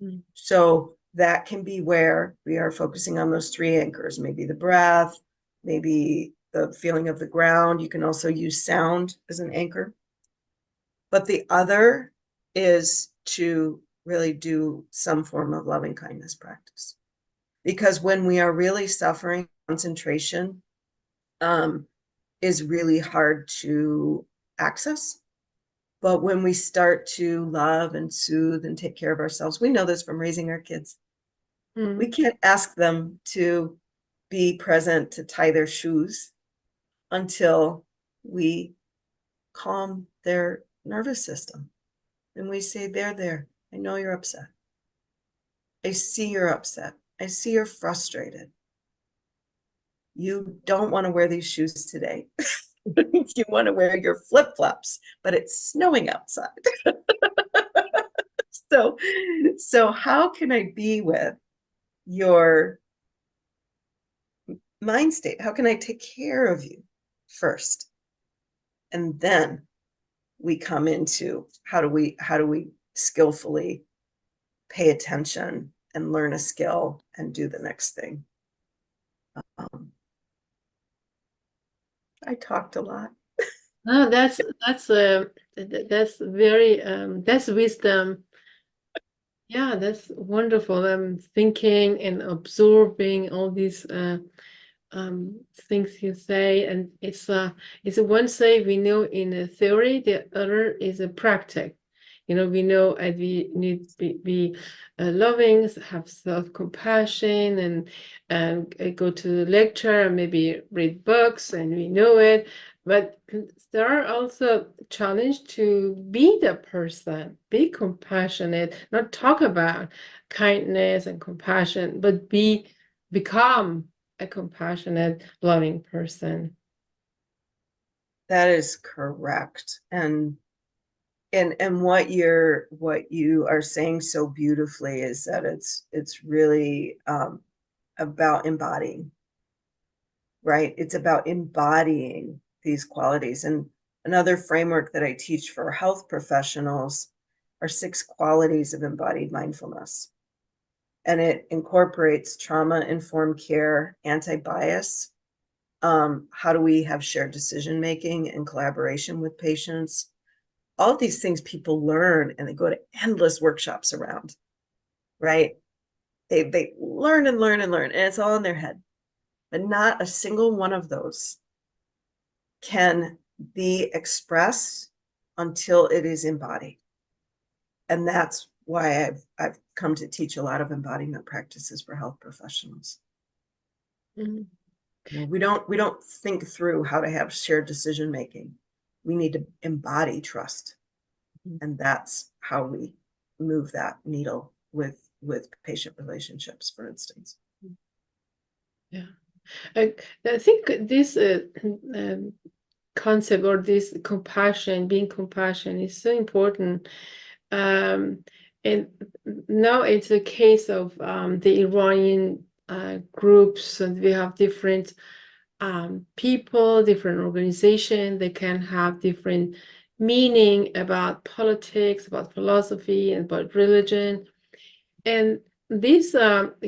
Mm. So that can be where we are focusing on those 3 anchors, maybe the breath, maybe the feeling of the ground. You can also use sound as an anchor. But the other is to really do some form of loving kindness practice. Because when we are really suffering, concentration is really hard to access. But when we start to love and soothe and take care of ourselves, we know this from raising our kids. Mm. We can't ask them to be present to tie their shoes until we calm their nervous system. And we say, there, I know you're upset. I see you're upset. I see you're frustrated. You don't want to wear these shoes today. You want to wear your flip-flops, but it's snowing outside. So how can I be with your mind state? How can I take care of you first? And then we come into how do we skillfully pay attention and learn a skill and do the next thing. I talked a lot. No, that's very that's wisdom. Yeah, that's wonderful. I'm thinking and absorbing all these things you say, and it's a one say we know in a theory, the other is a practice. You know, we know and we need to be loving, have self-compassion, and go to the lecture and maybe read books, and we know it. But there are also challenge to be the person, be compassionate, not talk about kindness and compassion, but become a compassionate, loving person. That is correct. And what you are saying so beautifully is that it's really about embodying, right? It's about embodying these qualities. And another framework that I teach for health professionals are 6 qualities of embodied mindfulness. And it incorporates trauma-informed care, anti-bias. How do we have shared decision-making and collaboration with patients? All of these things people learn and they go to endless workshops around, right? They learn and learn and learn, and it's all in their head. But not a single one of those can be expressed until it is embodied. And that's why I've come to teach a lot of embodiment practices for health professionals. Mm-hmm. You know, we don't think through how to have shared decision making. We need to embody trust. And that's how we move that needle with patient relationships, for instance. Yeah, I think this concept or this compassion, being compassion, is so important. And now it's a case of the Iranian groups, and we have different people, different organizations. They can have different meaning about politics, about philosophy, and about religion. And these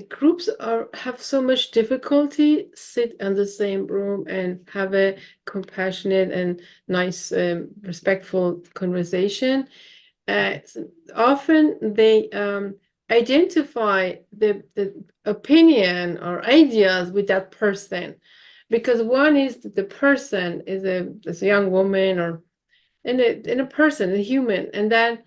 groups have so much difficulty sit in the same room and have a compassionate and nice, respectful conversation. Often they identify the opinion or ideas with that person, because one is the person is a young woman or in a person, a human, and then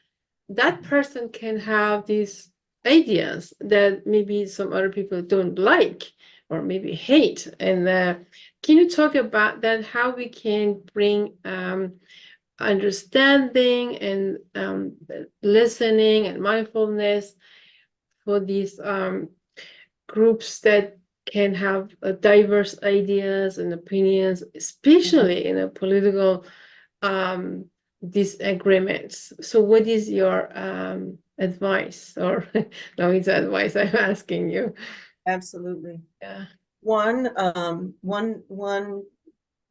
that person can have these ideas that maybe some other people don't like or maybe hate. And can you talk about that, how we can bring understanding and listening and mindfulness for these groups that can have diverse ideas and opinions, especially in a political disagreements. So what is your advice, or no, it's advice I'm asking you. Absolutely. Yeah. One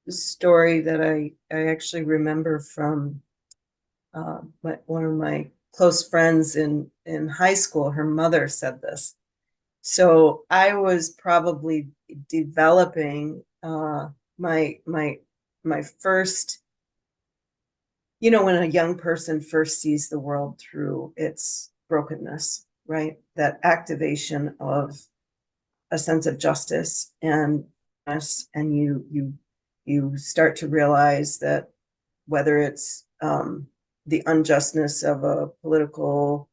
story that I actually remember from one of my close friends in high school. Her mother said this. So I was probably developing my first, you know, when a young person first sees the world through its brokenness, right? That activation of a sense of justice and us, and you start to realize that whether it's the unjustness of a political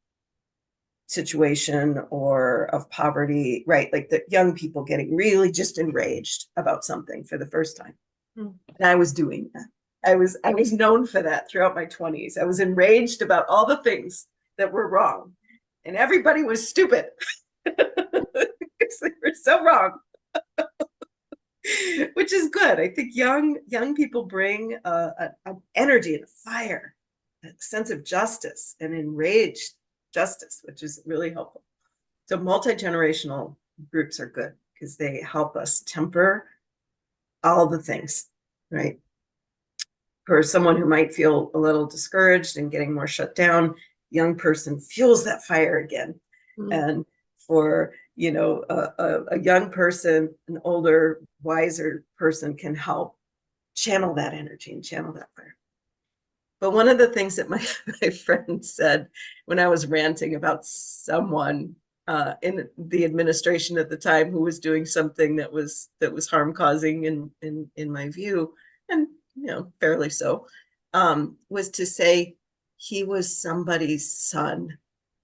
situation or of poverty, right? Like the young people getting really just enraged about something for the first time. Mm. And I was doing that. I was known for that throughout my 20s. I was enraged about all the things that were wrong. And everybody was stupid because they were so wrong. which is good. I think young people bring an energy and a fire, a sense of justice and enraged justice, which is really helpful. So multi-generational groups are good because they help us temper all the things, right? For someone who might feel a little discouraged and getting more shut down, young person fuels that fire again. And for a young person, an older, wiser person can help channel that energy and channel that fire. But one of the things that my friend said when I was ranting about someone in the administration at the time who was doing something that was harm causing in my view, and fairly so, was to say he was somebody's son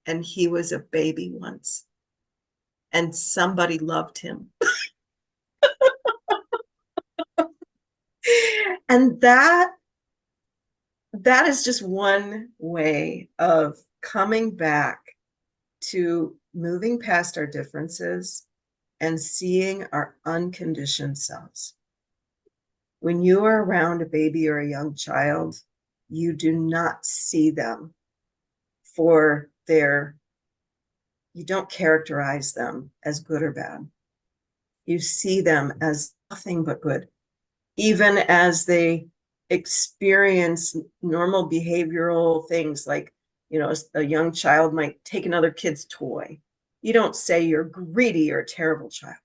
and he was a baby once and somebody loved him. And that is just one way of coming back to moving past our differences and seeing our unconditioned selves. When you are around a baby or a young child, you do not see them for you don't characterize them as good or bad. You see them as nothing but good, even as they experience normal behavioral things like, a young child might take another kid's toy. You don't say you're greedy or a terrible child.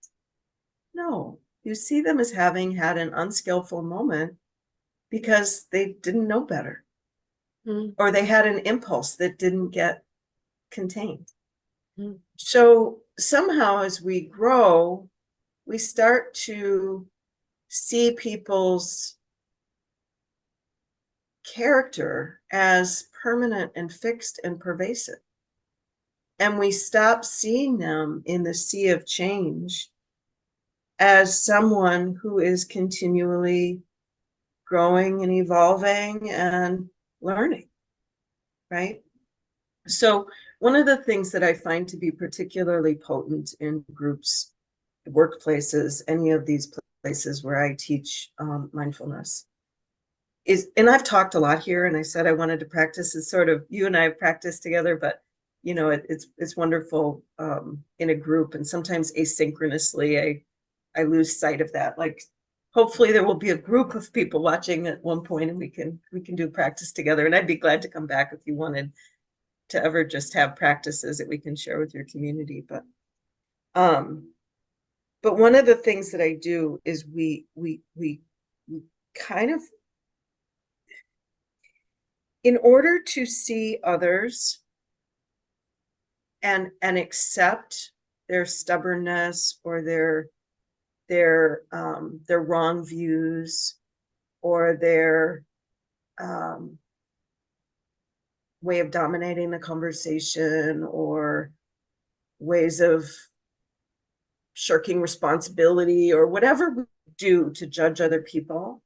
No, you see them as having had an unskillful moment because they didn't know better, or they had an impulse that didn't get contained. So somehow as we grow, we start to see people's character as permanent and fixed and pervasive. And we stop seeing them in the sea of change as someone who is continually growing and evolving and learning, right? So one of the things that I find to be particularly potent in groups, workplaces, any of these places where I teach mindfulness is, and I've talked a lot here, and I said I wanted to practice, is sort of, you and I have practiced together, but it's wonderful in a group, and sometimes asynchronously I lose sight of that. Like, hopefully there will be a group of people watching at one point, and we can do practice together. And I'd be glad to come back if you wanted to ever just have practices that we can share with your community. But one of the things that I do is we kind of, in order to see others and accept their stubbornness or their wrong views or their way of dominating the conversation or ways of shirking responsibility or whatever we do to judge other people,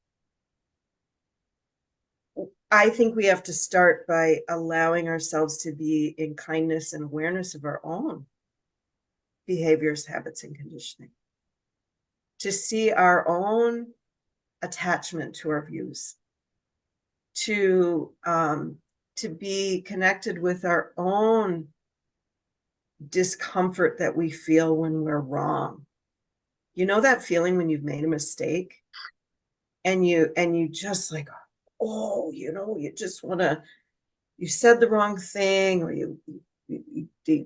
I think we have to start by allowing ourselves to be in kindness and awareness of our own behaviors, habits, and conditioning, to see our own attachment to our views, to be connected with our own discomfort that we feel when we're wrong. You know that feeling when you've made a mistake and you just like, oh, you just want to, you said the wrong thing, or you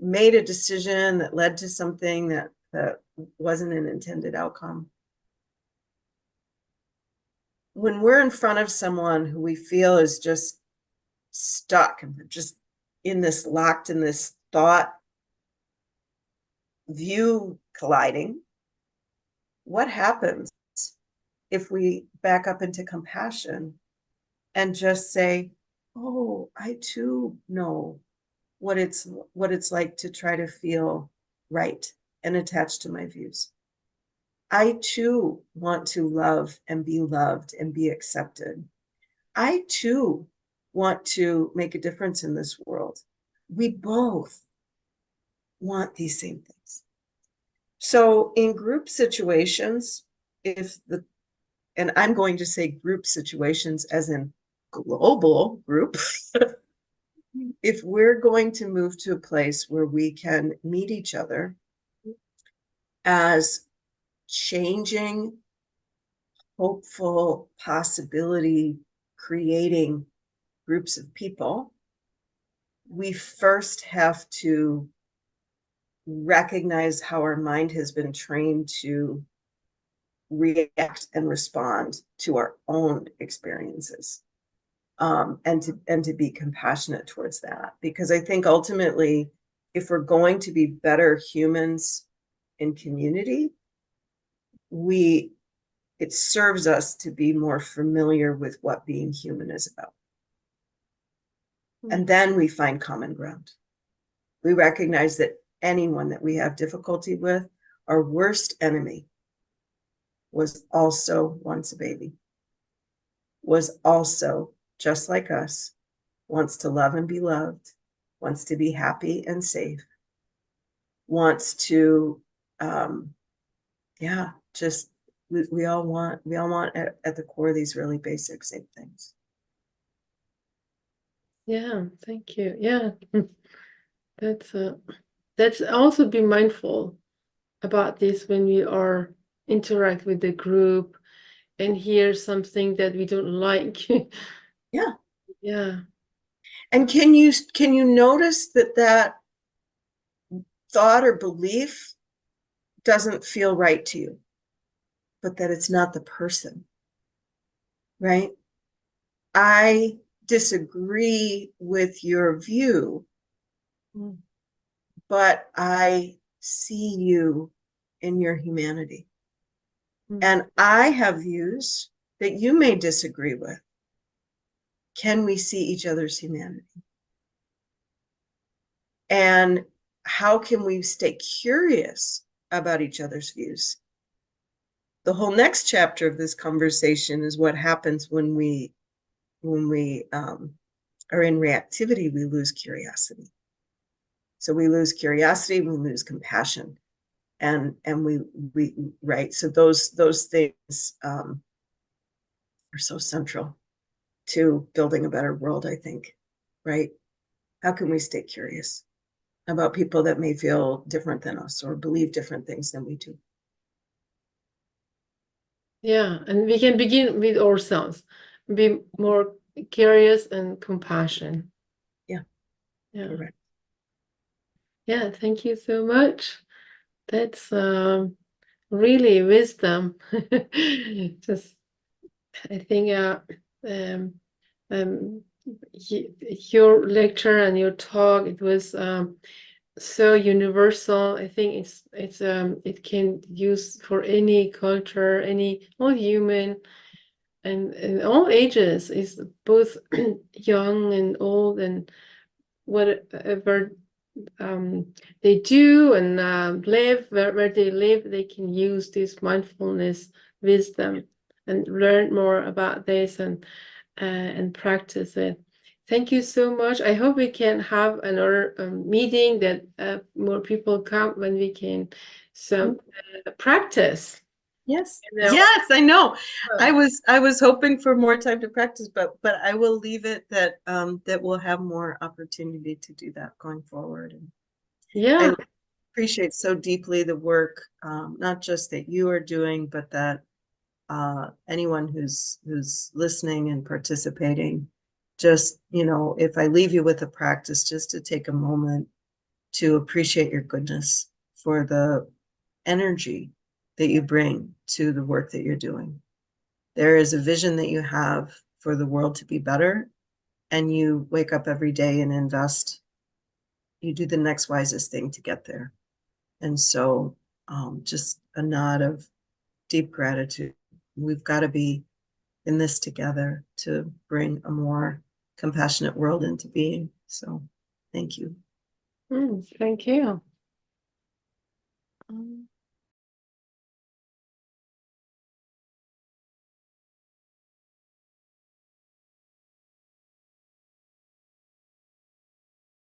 made a decision that led to something that wasn't an intended outcome. When we're in front of someone who we feel is just stuck and just locked in this thought view colliding, what happens if we back up into compassion and just say, oh, I too know what it's like to try to feel right and attached to my views. I too want to love and be loved and be accepted. I too want to make a difference in this world. We both want these same things. So in group situations, and I'm going to say group situations as in global group, if we're going to move to a place where we can meet each other as changing, hopeful, possibility creating groups of people, we first have to recognize how our mind has been trained to react and respond to our own experiences, and to be compassionate towards that. Because I think ultimately, if we're going to be better humans in community, it serves us to be more familiar with what being human is about. And then we find common ground. We recognize that anyone that we have difficulty with, our worst enemy, was also once a baby, was also just like us, wants to love and be loved, wants to be happy and safe, wants to, just we all want at the core these really basic same things. Yeah, thank you. Yeah, that's also be mindful about this when we are interact with the group and hear something that we don't like. Yeah. Yeah. And can you notice that thought or belief doesn't feel right to you, but that it's not the person, right? I disagree with your view, but I see you in your humanity. And I have views that you may disagree with. Can we see each other's humanity? And how can we stay curious about each other's views? The whole next chapter of this conversation is what happens when we are in reactivity. We lose curiosity. So we lose curiosity, we lose compassion, and we right. So those things are so central to building a better world, I think. Right? How can we stay curious about people that may feel different than us or believe different things than we do? Yeah, and we can begin with ourselves, be more curious and compassion. Yeah. Yeah. Correct. Yeah, thank you so much. That's really wisdom. Just, I think um, um, your lecture and your talk, it was so universal. I think it can use for any culture, all human and all ages, is both young and old and whatever they do and live where they live, they can use this mindfulness wisdom and learn more about this and practice it. Thank you so much. I hope we can have another meeting that more people come when we can practice. Yes. You know? Yes, I know. I was hoping for more time to practice, but I will leave it that that we'll have more opportunity to do that going forward. And Yeah. I appreciate so deeply the work, not just that you are doing, but that anyone who's listening and participating. Just, if I leave you with a practice, just to take a moment to appreciate your goodness for the energy that you bring to the work that you're doing. There is a vision that you have for the world to be better, and you wake up every day and invest. You do the next wisest thing to get there. And so just a nod of deep gratitude. We've got to be in this together to bring a more compassionate world into being. So thank you. Thank you.